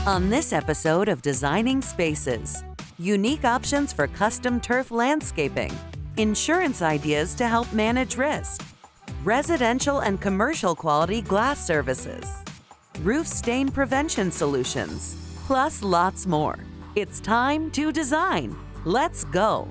On this episode of Designing Spaces, unique options for custom turf landscaping, insurance ideas to help manage risk, residential and commercial quality glass services, roof stain prevention solutions, plus lots more. It's time to design. Let's go.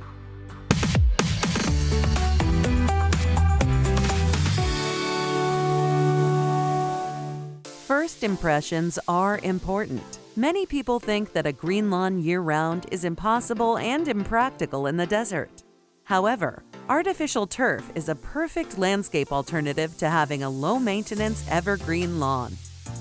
First impressions are important. Many people think that a green lawn year-round is impossible and impractical in the desert. However, artificial turf is a perfect landscape alternative to having a low-maintenance evergreen lawn.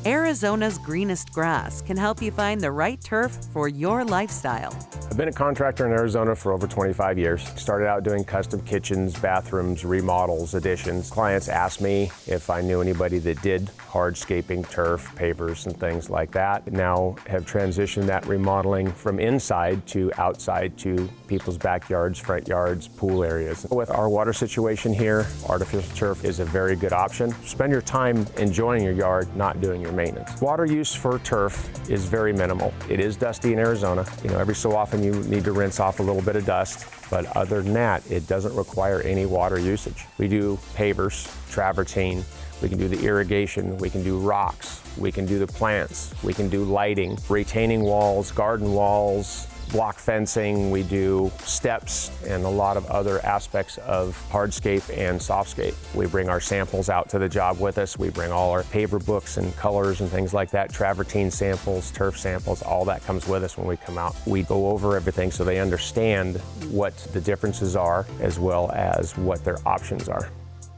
Arizona's Greenest Grass can help you find the right turf for your lifestyle. I've been a contractor in Arizona for over 25 years. Started out doing custom kitchens, bathrooms, remodels, additions. Clients asked me if I knew anybody that did hardscaping, turf, pavers, and things like that. Now have transitioned that remodeling from inside to outside to people's backyards, front yards, pool areas. With our water situation here, artificial turf is a very good option. Spend your time enjoying your yard, not doing your maintenance. Water use for turf is very minimal. It is dusty in Arizona. Every so often you need to rinse off a little bit of dust, but other than that, it doesn't require any water usage. We do pavers, travertine, we can do the irrigation, we can do rocks, we can do the plants, we can do lighting, retaining walls, garden walls, block fencing, we do steps and a lot of other aspects of hardscape and softscape. We bring our samples out to the job with us. We bring all our paver books and colors and things like that, travertine samples, turf samples, all that comes with us when we come out. We go over everything so they understand what the differences are as well as what their options are.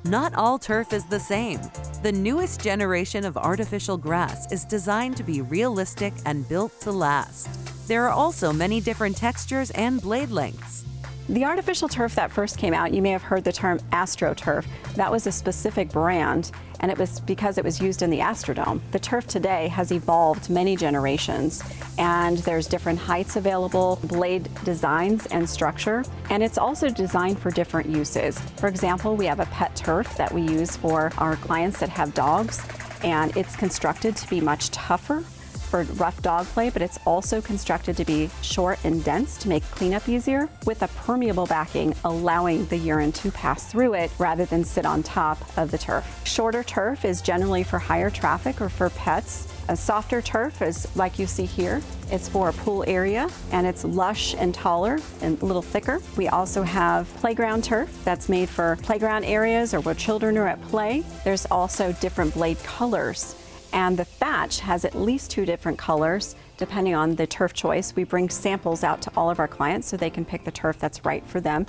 Not all turf is the same. The newest generation of artificial grass is designed to be realistic and built to last. There are also many different textures and blade lengths. The artificial turf that first came out, you may have heard the term AstroTurf. That was a specific brand, and it was because it was used in the Astrodome. The turf today has evolved many generations, and there's different heights available, blade designs and structure, and it's also designed for different uses. For example, we have a pet turf that we use for our clients that have dogs, and it's constructed to be much tougher for rough dog play, but it's also constructed to be short and dense to make cleanup easier, with a permeable backing allowing the urine to pass through it rather than sit on top of the turf. Shorter turf is generally for higher traffic or for pets. A softer turf is like you see here. It's for a pool area, and it's lush and taller and a little thicker. We also have playground turf that's made for playground areas or where children are at play. There's also different blade colors. And the thatch has at least 2 different colors, depending on the turf choice. We bring samples out to all of our clients so they can pick the turf that's right for them.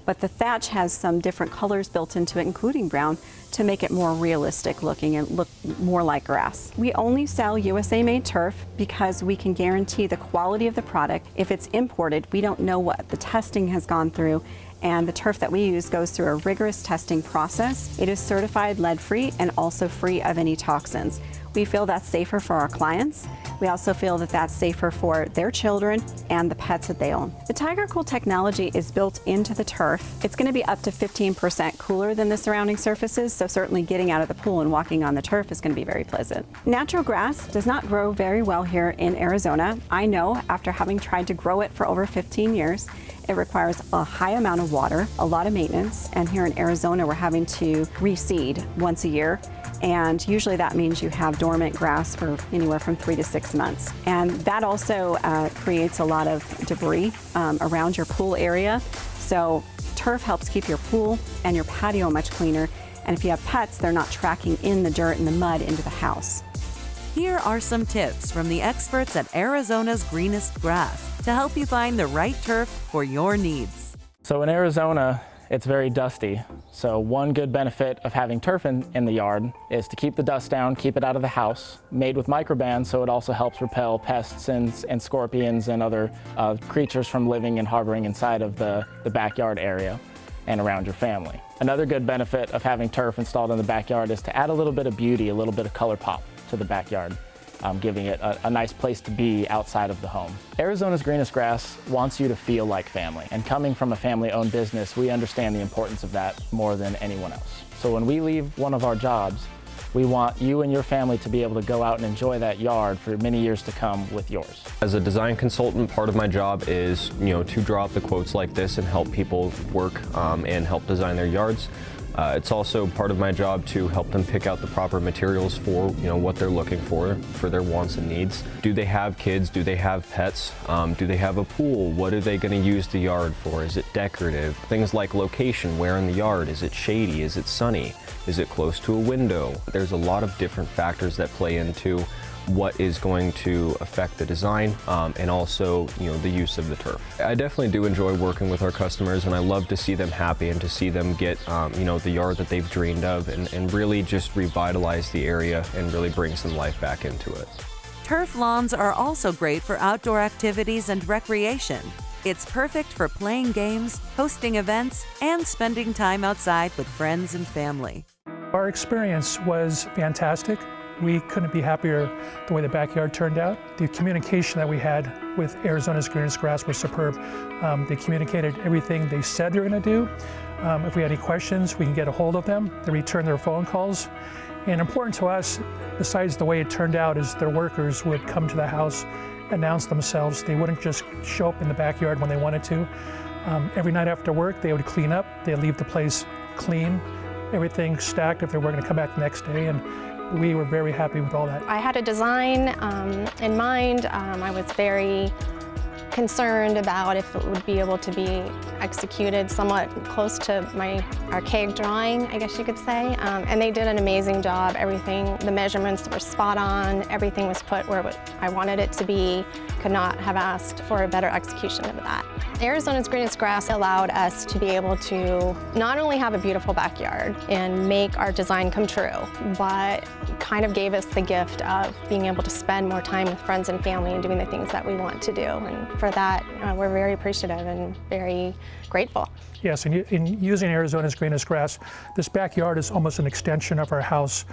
But the thatch has some different colors built into it, including brown, to make it more realistic looking and look more like grass. We only sell USA-made turf because we can guarantee the quality of the product. If it's imported, we don't know what the testing has gone through, and the turf that we use goes through a rigorous testing process. It is certified lead-free and also free of any toxins. We feel that's safer for our clients. We also feel that that's safer for their children and the pets that they own. The Tiger Cool technology is built into the turf. It's going to be up to 15% cooler than the surrounding surfaces, so certainly getting out of the pool and walking on the turf is going to be very pleasant. Natural grass does not grow very well here in Arizona. I know after having tried to grow it for over 15 years, it requires a high amount of water, a lot of maintenance, and here in Arizona we're having to reseed once a year. And usually that means you have dormant grass for anywhere from 3 to 6 months. And that also creates a lot of debris around your pool area. So turf helps keep your pool and your patio much cleaner. And if you have pets, they're not tracking in the dirt and the mud into the house. Here are some tips from the experts at Arizona's Greenest Grass to help you find the right turf for your needs. So in Arizona, it's very dusty. So one good benefit of having turf in the yard is to keep the dust down, keep it out of the house, made with microbands, so it also helps repel pests and scorpions and other creatures from living and harboring inside of the backyard area and around your family. Another good benefit of having turf installed in the backyard is to add a little bit of beauty, a little bit of color pop to the backyard. Giving it a nice place to be outside of the home. Arizona's Greenest Grass wants you to feel like family, and coming from a family-owned business, we understand the importance of that more than anyone else. So when we leave one of our jobs, We want you and your family to be able to go out and enjoy that yard for many years to come with yours. As a design consultant, part of my job is, to draw up the quotes like this and help people work and help design their yards. It's also part of my job to help them pick out the proper materials for what they're looking for their wants and needs. Do they have kids? Do they have pets? Do they have a pool? What are they going to use the yard for? Is it decorative? Things like location, where in the yard? Is it shady? Is it sunny? Is it close to a window? There's a lot of different factors that play into what is going to affect the design and also the use of the turf. I definitely do enjoy working with our customers, and I love to see them happy and to see them get the yard that they've dreamed of and really just revitalize the area and really bring some life back into it. Turf lawns are also great for outdoor activities and recreation. It's perfect for playing games, hosting events, and spending time outside with friends and family. Our experience was fantastic. We couldn't be happier the way the backyard turned out. The communication that we had with Arizona's Greenest Grass was superb. They communicated everything they said they were going to do. If we had any questions, we can get a hold of them. They return their phone calls. And important to us, besides the way it turned out, is their workers would come to the house, announce themselves. They wouldn't just show up in the backyard when they wanted to. Every night after work, they would clean up. They'd leave the place clean, everything stacked if they were going to come back the next day. And we were very happy with all that. I had a design in mind. I was very concerned about if it would be able to be executed somewhat close to my archaic drawing, I guess you could say. And they did an amazing job. Everything, the measurements were spot on. Everything was put where I wanted it to be. Could not have asked for a better execution of that. Arizona's Greenest Grass allowed us to be able to not only have a beautiful backyard and make our design come true, but kind of gave us the gift of being able to spend more time with friends and family and doing the things that we want to do. And for that, we're very appreciative and very grateful. Yes, and in using Arizona's Greenest Grass, this backyard is almost an extension of our house.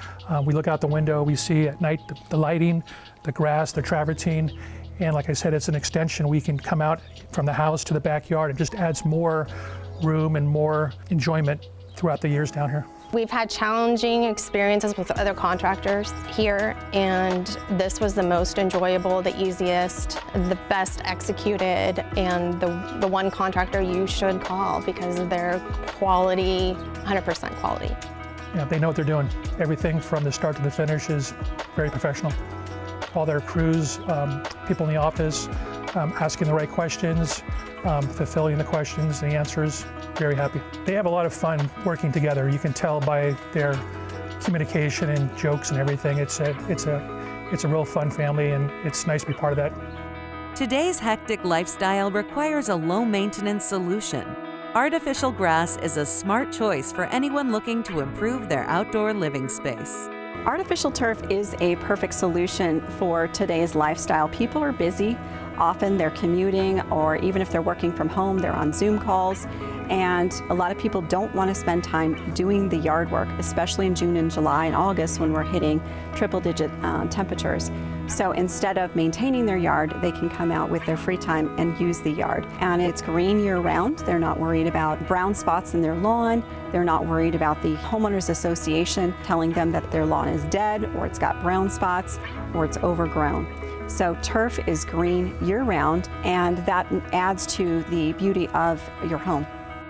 We look out the window, we see at night the lighting, the grass, the travertine, and like I said, it's an extension. We can come out from the house to the backyard. It just adds more room and more enjoyment throughout the years down here. We've had challenging experiences with other contractors here, and this was the most enjoyable, the easiest, the best executed, and the one contractor you should call because of their quality, 100% quality. Yeah, they know what they're doing. Everything from the start to the finish is very professional. All their crews, people in the office, asking the right questions, fulfilling the questions and the answers, very happy. They have a lot of fun working together. You can tell by their communication and jokes and everything. It's a real fun family, and it's nice to be part of that. Today's hectic lifestyle requires a low-maintenance solution. Artificial grass is a smart choice for anyone looking to improve their outdoor living space. Artificial turf is a perfect solution for today's lifestyle. People are busy. Often they're commuting, or even if they're working from home, they're on Zoom calls. And a lot of people don't want to spend time doing the yard work, especially in June and July and August when we're hitting triple-digit temperatures. So instead of maintaining their yard, they can come out with their free time and use the yard. And it's green year-round. They're not worried about brown spots in their lawn. They're not worried about the homeowners association telling them that their lawn is dead, or it's got brown spots, or it's overgrown. So turf is green year-round, and that adds to the beauty of your home.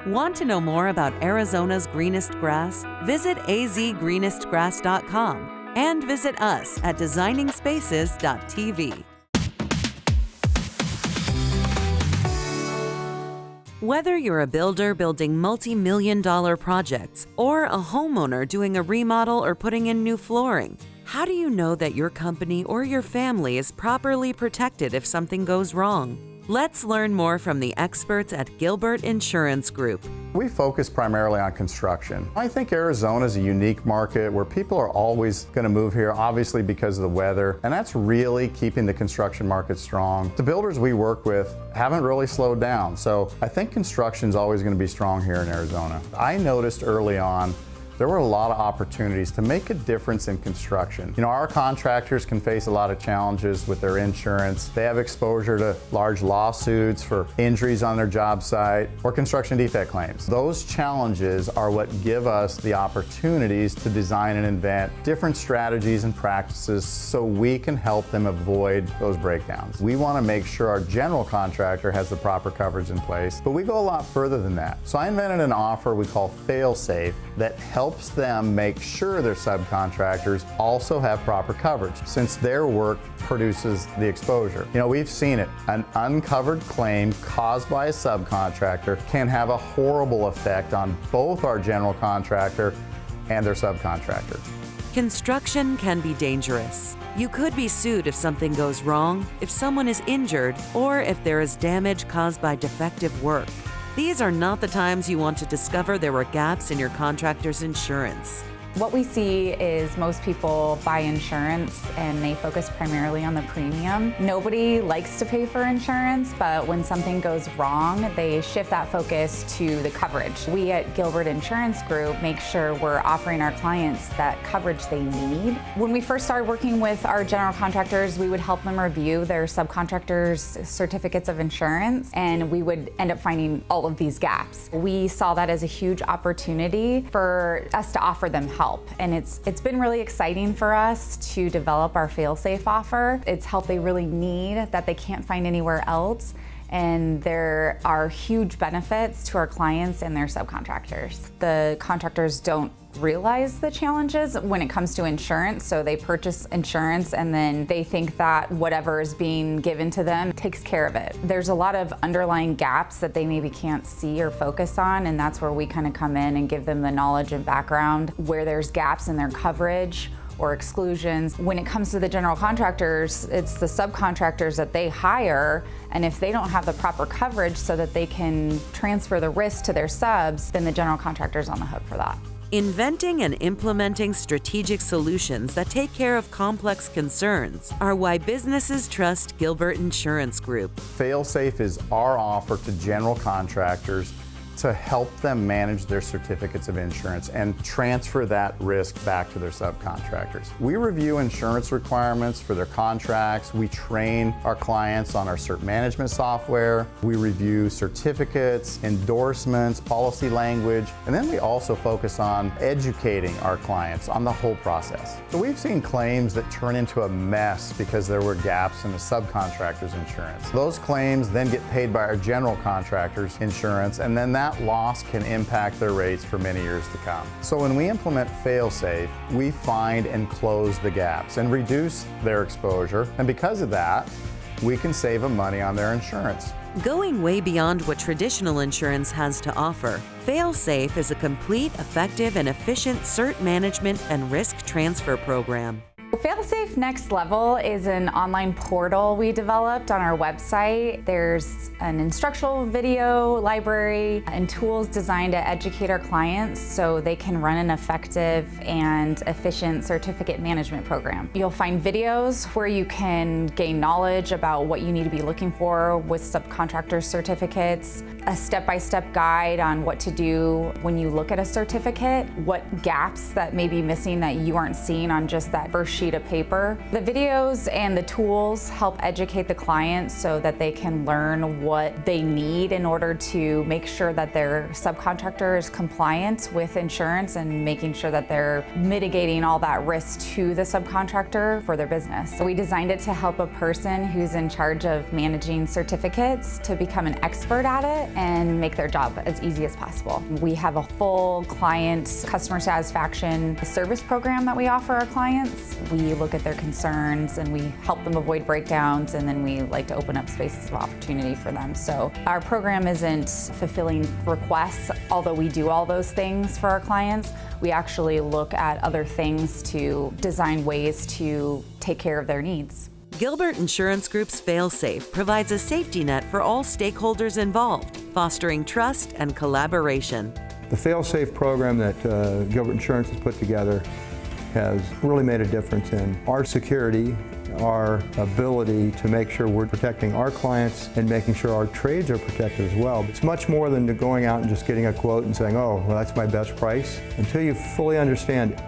Want to know more about Arizona's Greenest Grass? Visit azgreenestgrass.com and visit us at designingspaces.tv. Whether you're a builder building multi-million-dollar projects or a homeowner doing a remodel or putting in new flooring, how do you know that your company or your family is properly protected if something goes wrong? Let's learn more from the experts at Gilbert Insurance Group. We focus primarily on construction. I think Arizona is a unique market where people are always going to move here, obviously because of the weather, and that's really keeping the construction market strong. The builders we work with haven't really slowed down, so I think construction is always going to be strong here in Arizona. I noticed early on there were a lot of opportunities to make a difference in construction. You know, our contractors can face a lot of challenges with their insurance. They have exposure to large lawsuits for injuries on their job site or construction defect claims. Those challenges are what give us the opportunities to design and invent different strategies and practices so we can help them avoid those breakdowns. We want to make sure our general contractor has the proper coverage in place, but we go a lot further than that. So I invented an offer we call Fail-Safe that helps them make sure their subcontractors also have proper coverage, since their work produces the exposure. You know, we've seen it. An uncovered claim caused by a subcontractor can have a horrible effect on both our general contractor and their subcontractor. Construction can be dangerous. You could be sued if something goes wrong, if someone is injured, or if there is damage caused by defective work. These are not the times you want to discover there were gaps in your contractor's insurance. What we see is most people buy insurance and they focus primarily on the premium. Nobody likes to pay for insurance, but when something goes wrong, they shift that focus to the coverage. We at Gilbert Insurance Group make sure we're offering our clients that coverage they need. When we first started working with our general contractors, we would help them review their subcontractors' certificates of insurance, and we would end up finding all of these gaps. We saw that as a huge opportunity for us to offer them help. And it's been really exciting for us to develop our fail-safe offer. It's help they really need that they can't find anywhere else. And there are huge benefits to our clients and their subcontractors. The contractors don't realize the challenges when it comes to insurance, so they purchase insurance and then they think that whatever is being given to them takes care of it. There's a lot of underlying gaps that they maybe can't see or focus on, and that's where we kind of come in and give them the knowledge and background where there's gaps in their coverage or exclusions. When it comes to the general contractors, it's the subcontractors that they hire, and if they don't have the proper coverage so that they can transfer the risk to their subs, then the general contractor's on the hook for that. Inventing and implementing strategic solutions that take care of complex concerns are why businesses trust Gilbert Insurance Group. Fail-Safe is our offer to general contractors to help them manage their certificates of insurance and transfer that risk back to their subcontractors. We review insurance requirements for their contracts. We train our clients on our cert management software. We review certificates, endorsements, policy language, and then we also focus on educating our clients on the whole process. So we've seen claims that turn into a mess because there were gaps in the subcontractor's insurance. Those claims then get paid by our general contractor's insurance, and then that loss can impact their rates for many years to come. So when we implement Fail-Safe, we find and close the gaps and reduce their exposure, and because of that, we can save them money on their insurance. Going way beyond what traditional insurance has to offer, Fail-Safe is a complete, effective, and efficient cert management and risk transfer program. Fail-Safe Next Level is an online portal we developed on our website. There's an instructional video library and tools designed to educate our clients so they can run an effective and efficient certificate management program. You'll find videos where you can gain knowledge about what you need to be looking for with subcontractor certificates, a step-by-step guide on what to do when you look at a certificate, what gaps that may be missing that you aren't seeing on just that first sheet of paper. The videos and the tools help educate the client so that they can learn what they need in order to make sure that their subcontractor is compliant with insurance and making sure that they're mitigating all that risk to the subcontractor for their business. So we designed it to help a person who's in charge of managing certificates to become an expert at it and make their job as easy as possible. We have a full client customer satisfaction service program that we offer our clients. We look at their concerns and we help them avoid breakdowns, and then we like to open up spaces of opportunity for them. So our program isn't fulfilling requests, although we do all those things for our clients. We actually look at other things to design ways to take care of their needs. Gilbert Insurance Group's Fail-Safe provides a safety net for all stakeholders involved, fostering trust and collaboration. The Fail-Safe program that Gilbert Insurance has put together has really made a difference in our security, our ability to make sure we're protecting our clients and making sure our trades are protected as well. It's much more than going out and just getting a quote and saying, oh, well, that's my best price. Until you fully understand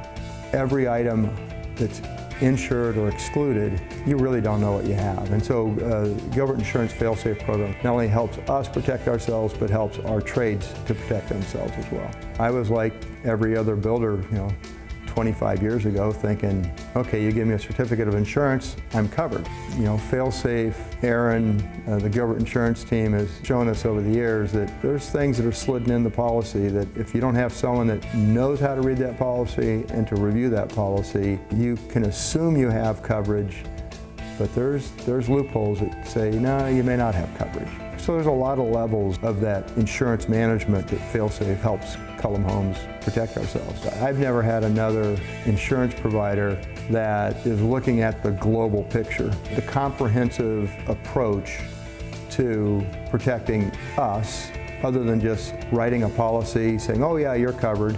every item that's insured or excluded, you really don't know what you have. And so Gilbert Insurance Fail-Safe program not only helps us protect ourselves, but helps our trades to protect themselves as well. I was like every other builder, 25 years ago, thinking, okay, you give me a certificate of insurance, I'm covered. Fail-Safe, Aaron, the Gilbert Insurance team has shown us over the years that there's things that are slidden in the policy that if you don't have someone that knows how to read that policy and to review that policy, you can assume you have coverage, but there's loopholes that say, no, you may not have coverage. So there's a lot of levels of that insurance management that Fail-Safe helps Cullum Homes protect ourselves. I've never had another insurance provider that is looking at the global picture, the comprehensive approach to protecting us, other than just writing a policy saying, oh yeah, you're covered,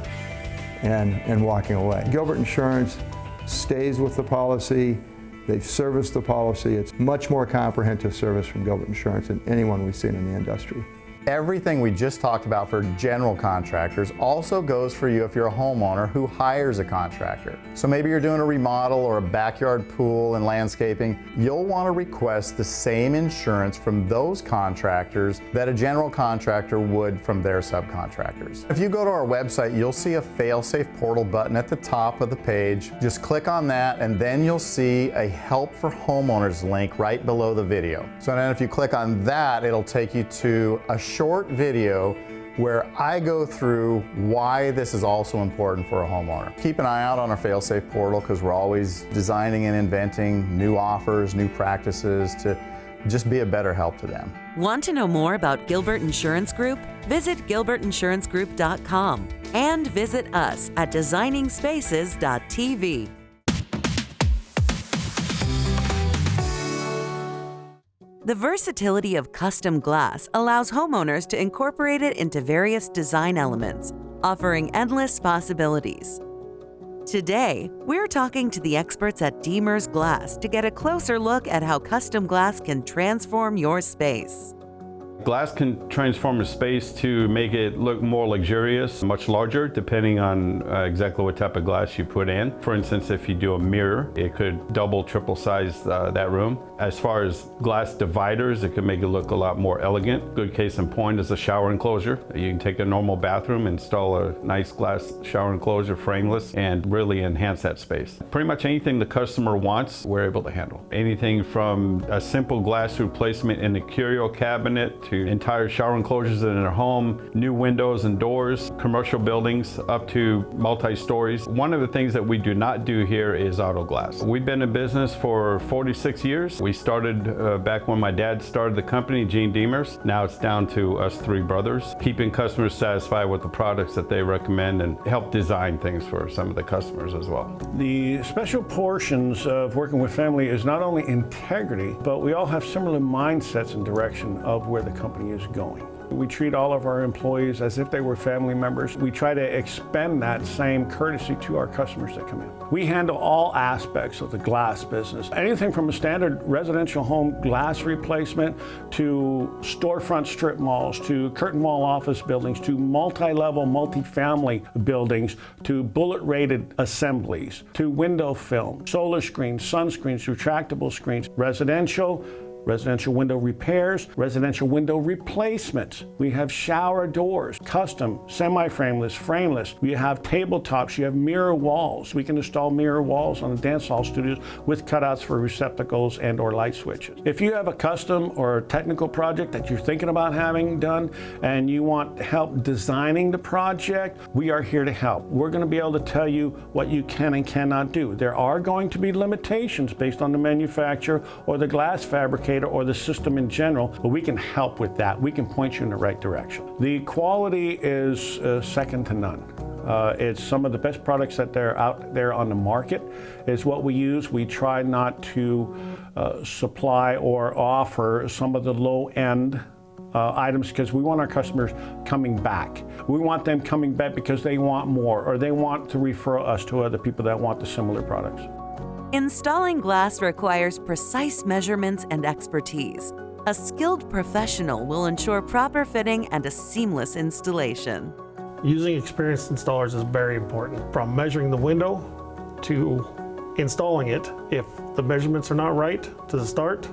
and walking away. Gilbert Insurance stays with the policy. They've serviced the policy. It's much more comprehensive service from Gilbert Insurance than anyone we've seen in the industry. Everything we just talked about for general contractors also goes for you if you're a homeowner who hires a contractor. So maybe you're doing a remodel or a backyard pool and landscaping. You'll want to request the same insurance from those contractors that a general contractor would from their subcontractors. If you go to our website, you'll see a Fail-Safe portal button at the top of the page. Just click on that and then you'll see a Help for Homeowners link right below the video. So then if you click on that, it'll take you to a short video where I go through why this is also important for a homeowner. Keep an eye out on our Fail-Safe portal because we're always designing and inventing new offers, new practices to just be a better help to them. Want to know more about Gilbert Insurance Group? Visit gilbertinsurancegroup.com and visit us at designingspaces.tv. The versatility of custom glass allows homeowners to incorporate it into various design elements, offering endless possibilities. Today, we're talking to the experts at Demers Glass to get a closer look at how custom glass can transform your space. Glass can transform a space to make it look more luxurious, much larger, depending on exactly what type of glass you put in. For instance, if you do a mirror, it could double, triple size that room. As far as glass dividers, it could make it look a lot more elegant. Good case in point is a shower enclosure. You can take a normal bathroom, install a nice glass shower enclosure, frameless, and really enhance that space. Pretty much anything the customer wants, we're able to handle. Anything from a simple glass replacement in the curio cabinet to entire shower enclosures in their home, new windows and doors, commercial buildings up to multi-stories. One of the things that we do not do here is auto glass. We've been in business for 46 years. We started back when my dad started the company, Gene Demers. Now it's down to us three brothers, keeping customers satisfied with the products that they recommend and help design things for some of the customers as well. The special portions of working with family is not only integrity, but we all have similar mindsets and direction of where the company is going. We treat all of our employees as if they were family members. We try to expend that same courtesy to our customers that come in. We handle all aspects of the glass business. Anything from a standard residential home glass replacement to storefront strip malls, to curtain wall office buildings, to multi-level multifamily buildings, to bullet-rated assemblies, to window film, solar screens, sunscreens, retractable screens, residential window repairs, residential window replacements. We have shower doors, custom, semi-frameless, frameless. We have tabletops, you have mirror walls. We can install mirror walls on the dance hall studios with cutouts for receptacles and or light switches. If you have a custom or technical project that you're thinking about having done and you want help designing the project, we are here to help. We're going to be able to tell you what you can and cannot do. There are going to be limitations based on the manufacturer or the glass fabricator or the system in general, but we can help with that. We can point you in the right direction. The quality is second to none. It's some of the best products that are out there on the market is what we use. We try not to supply or offer some of the low-end items because we want our customers coming back. We want them coming back because they want more or they want to refer us to other people that want the similar products. Installing glass requires precise measurements and expertise. A skilled professional will ensure proper fitting and a seamless installation. Using experienced installers is very important. From measuring the window to installing it, if the measurements are not right to the start,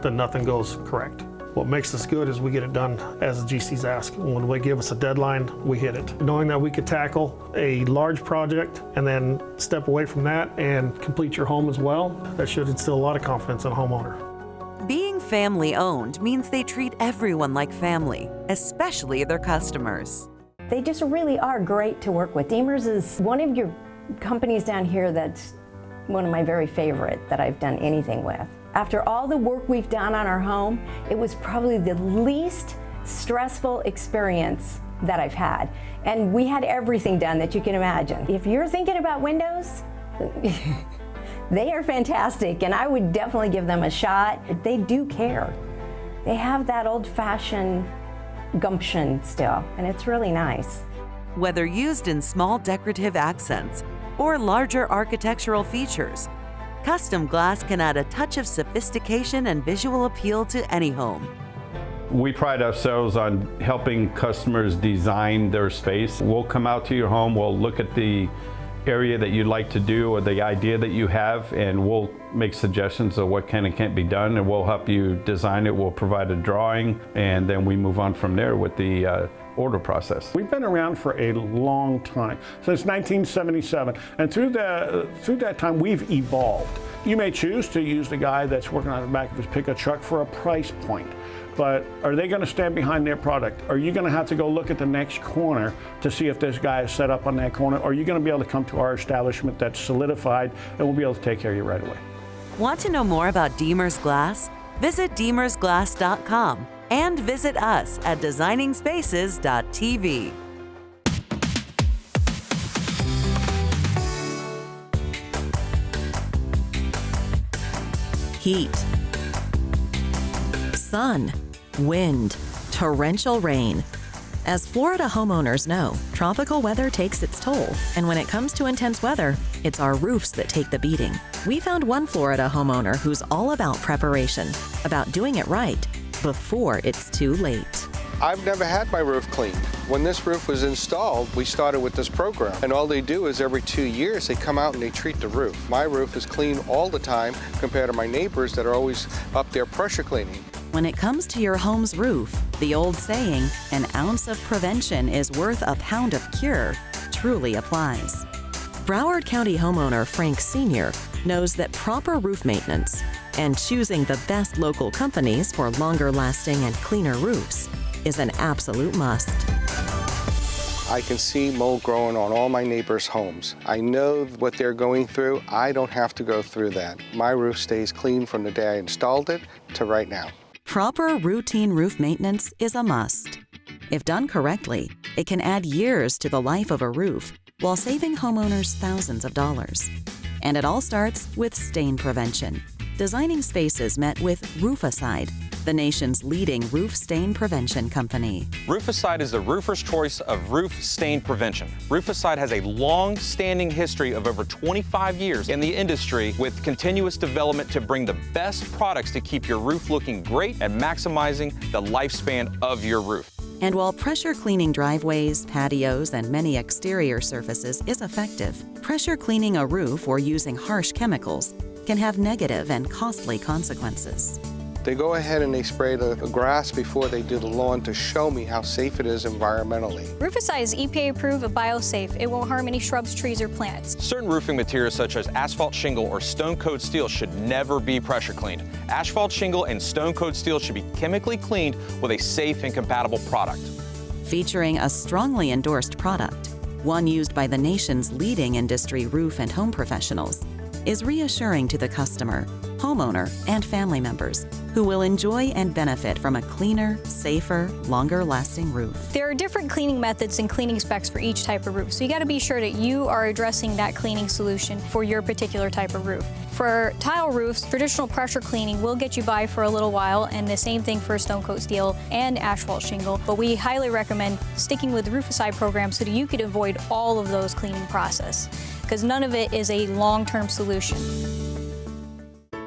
then nothing goes correct. What makes us good is we get it done as the GCs ask. When they give us a deadline, we hit it. Knowing that we could tackle a large project and then step away from that and complete your home as well, that should instill a lot of confidence in a homeowner. Being family-owned means they treat everyone like family, especially their customers. They just really are great to work with. Demers is one of your companies down here that's one of my very favorite that I've done anything with. After all the work we've done on our home, it was probably the least stressful experience that I've had. And we had everything done that you can imagine. If you're thinking about windows, they are fantastic, and I would definitely give them a shot. They do care. They have that old-fashioned gumption still, and it's really nice. Whether used in small decorative accents or larger architectural features, custom glass can add a touch of sophistication and visual appeal to any home. We pride ourselves on helping customers design their space. We'll come out to your home, we'll look at the area that you'd like to do or the idea that you have, and we'll make suggestions of what can and can't be done, and we'll help you design it. We'll provide a drawing, and then we move on from there with the order process. We've been around for a long time, since 1977, and through that time we've evolved. You may choose to use the guy that's working on the back of his pickup truck for a price point, but are they going to stand behind their product? Are you going to have to go look at the next corner to see if this guy is set up on that corner? Or are you going to be able to come to our establishment that's solidified and we'll be able to take care of you right away? Want to know more about Demers Glass? Visit demersglass.com and visit us at designingspaces.tv. Heat, sun, wind, torrential rain. As Florida homeowners know, tropical weather takes its toll, and when it comes to intense weather, it's our roofs that take the beating. We found one Florida homeowner who's all about preparation, about doing it right before it's too late. I've never had my roof cleaned. When this roof was installed, we started with this program. And all they do is every 2 years, they come out and they treat the roof. My roof is clean all the time compared to my neighbors that are always up there pressure cleaning. When it comes to your home's roof, the old saying, an ounce of prevention is worth a pound of cure, truly applies. Broward County homeowner Frank Sr. knows that proper roof maintenance and choosing the best local companies for longer lasting and cleaner roofs is an absolute must. I can see mold growing on all my neighbors' homes. I know what they're going through. I don't have to go through that. My roof stays clean from the day I installed it to right now. Proper routine roof maintenance is a must. If done correctly, it can add years to the life of a roof while saving homeowners thousands of dollars. And it all starts with stain prevention. Designing Spaces met with Roof-A-Cide, the nation's leading roof stain prevention company. Roof-A-Cide is the roofer's choice of roof stain prevention. Roof-A-Cide has a long-standing history of over 25 years in the industry with continuous development to bring the best products to keep your roof looking great and maximizing the lifespan of your roof. And while pressure cleaning driveways, patios, and many exterior surfaces is effective, pressure cleaning a roof or using harsh chemicals can have negative and costly consequences. They go ahead and they spray the grass before they do the lawn to show me how safe it is environmentally. Roof-A-Cide is EPA approved and biosafe. It won't harm any shrubs, trees, or plants. Certain roofing materials such as asphalt shingle or stone-coated steel should never be pressure cleaned. Asphalt shingle and stone-coated steel should be chemically cleaned with a safe and compatible product. Featuring a strongly endorsed product, one used by the nation's leading industry roof and home professionals, is reassuring to the customer, homeowner, and family members who will enjoy and benefit from a cleaner, safer, longer-lasting roof. There are different cleaning methods and cleaning specs for each type of roof, so you got to be sure that you are addressing that cleaning solution for your particular type of roof. For tile roofs, traditional pressure cleaning will get you by for a little while, and the same thing for stone coat steel and asphalt shingle, but we highly recommend sticking with the Roof-A-Cide program so that you could avoid all of those cleaning process, because none of it is a long-term solution.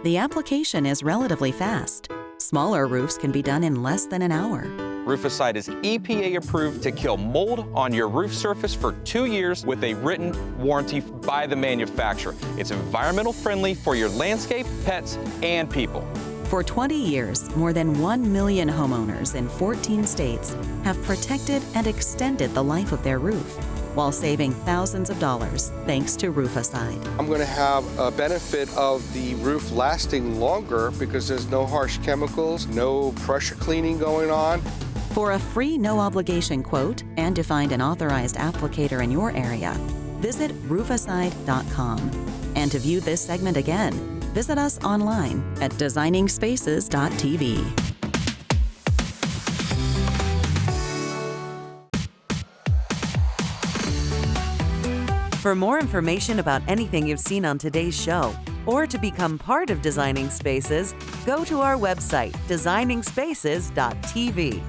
The application is relatively fast. Smaller roofs can be done in less than an hour. Roof-A-Cide is EPA approved to kill mold on your roof surface for 2 years with a written warranty by the manufacturer. It's environmental friendly for your landscape, pets, and people. For 20 years, more than 1 million homeowners in 14 states have protected and extended the life of their roof, while saving thousands of dollars thanks to Roof-A-Cide. I'm going to have a benefit of the roof lasting longer because there's no harsh chemicals, no pressure cleaning going on. For a free no-obligation quote and to find an authorized applicator in your area, visit Roof-A-Cide.com. And to view this segment again, visit us online at designingspaces.tv. For more information about anything you've seen on today's show, or to become part of Designing Spaces, go to our website, designingspaces.tv.